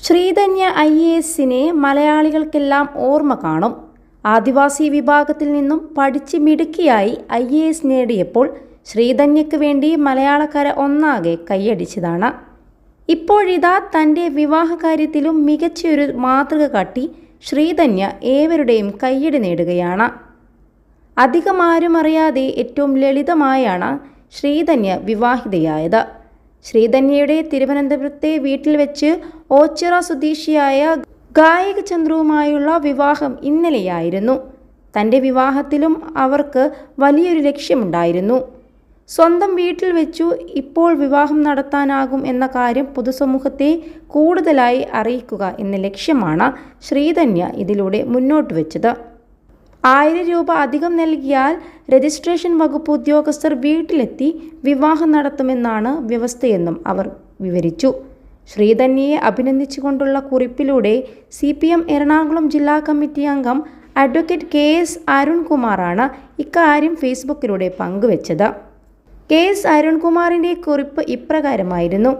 ശ്രീധന്യ IASനെ മലയാളികൾക്കെല്ലാം ഓർമ്മ കാണും. ആദിവാസി വിഭാഗത്തിൽ നിന്നും പഠിച്ച് മിടുക്കിയായി IAS നേടിയപ്പോൾ ശ്രീധന്യയ്ക്ക് വേണ്ടി മലയാളക്കര ഒന്നാകെ കൈയടിച്ചതാണ്. ഇപ്പോഴിതാ തൻ്റെ വിവാഹകാര്യത്തിലും മികച്ചൊരു മാതൃക കാട്ടി ശ്രീധന്യ ഏവരുടെയും കയ്യടി നേടുകയാണ്. അധികമാരും അറിയാതെ ഏറ്റവും ലളിതമായാണ് ശ്രീധന്യ വിവാഹിതയായത്. ശ്രീധന്യയുടെ തിരുവനന്തപുരത്തെ വീട്ടിൽ വെച്ച് ഓച്ചിറ സ്വദേശിയായ ഗായക ചന്ദ്രുവുമായുള്ള വിവാഹം ഇന്നലെയായിരുന്നു. തൻ്റെ വിവാഹത്തിലും അവർക്ക് വലിയൊരു ലക്ഷ്യമുണ്ടായിരുന്നു. സ്വന്തം വീട്ടിൽ വെച്ചു ഇപ്പോൾ വിവാഹം നടത്താനാകും എന്ന കാര്യം പൊതുസമൂഹത്തെ കൂടുതലായി അറിയിക്കുക എന്ന ലക്ഷ്യമാണ് ശ്രീധന്യ ഇതിലൂടെ മുന്നോട്ട് വെച്ചത്. 1000 രൂപ അധികം നൽകിയാൽ രജിസ്ട്രേഷൻ വകുപ്പ് ഉദ്യോഗസ്ഥർ വീട്ടിലെത്തി വിവാഹം നടത്തുമെന്നാണ് വ്യവസ്ഥയെന്നും അവർ വിവരിച്ചു. ശ്രീധന്യയെ അഭിനന്ദിച്ചുകൊണ്ടുള്ള കുറിപ്പിലൂടെ CPM എറണാകുളം ജില്ലാ കമ്മിറ്റി അംഗം അഡ്വക്കേറ്റ് KS അരുൺകുമാറാണ് ഇക്കാര്യം ഫേസ്ബുക്കിലൂടെ പങ്കുവച്ചത്. KS അരുൺകുമാറിൻ്റെ കുറിപ്പ് ഇപ്രകാരമായിരുന്നു: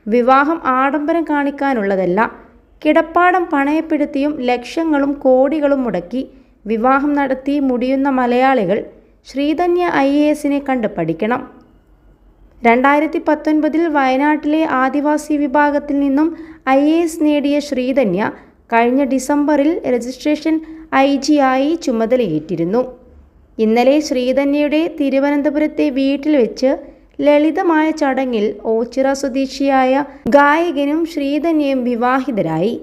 വിവാഹം ആഡംബരം കാണിക്കാനുള്ളതല്ല. കിടപ്പാടം പണയപ്പെടുത്തിയും ലക്ഷങ്ങളും കോടികളും മുടക്കി വിവാഹം നടത്തി മുടിയുന്ന മലയാളികൾ ശ്രീധന്യ IASനെ കണ്ട് പഠിക്കണം. 2019 വയനാട്ടിലെ ആദിവാസി വിഭാഗത്തിൽ നിന്നും IAS നേടിയ ശ്രീധന്യ കഴിഞ്ഞ ഡിസംബറിൽ രജിസ്ട്രേഷൻ IG ആയി ചുമതലയേറ്റിരുന്നു. ഇന്നലെ ശ്രീധന്യയുടെ തിരുവനന്തപുരത്തെ വീട്ടിൽ വെച്ച് ലളിതമായ ചടങ്ങിൽ ഓച്ചിറ സ്വദേശിയായ ഗായകനും ശ്രീധന്യയും വിവാഹിതരായി.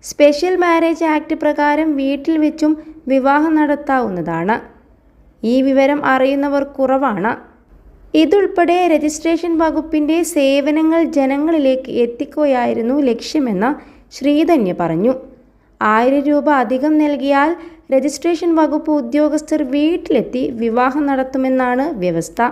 സ്പെഷ്യൽ മാരേജ് ആക്ട് പ്രകാരം വീട്ടിൽ വെച്ചും വിവാഹം നടത്താവുന്നതാണ്. ഈ വിവരം അറിയുന്നവർ കുറവാണ്. ഇതുൾപ്പെടെ രജിസ്ട്രേഷൻ വകുപ്പിൻ്റെ സേവനങ്ങൾ ജനങ്ങളിലേക്ക് എത്തിക്കുകയായിരുന്നു ലക്ഷ്യമെന്ന് ശ്രീധന്യ പറഞ്ഞു. 1000 രൂപ അധികം നൽകിയാൽ രജിസ്ട്രേഷൻ വകുപ്പ് ഉദ്യോഗസ്ഥർ വീട്ടിലെത്തി വിവാഹം നടത്തുമെന്നാണ് വ്യവസ്ഥ.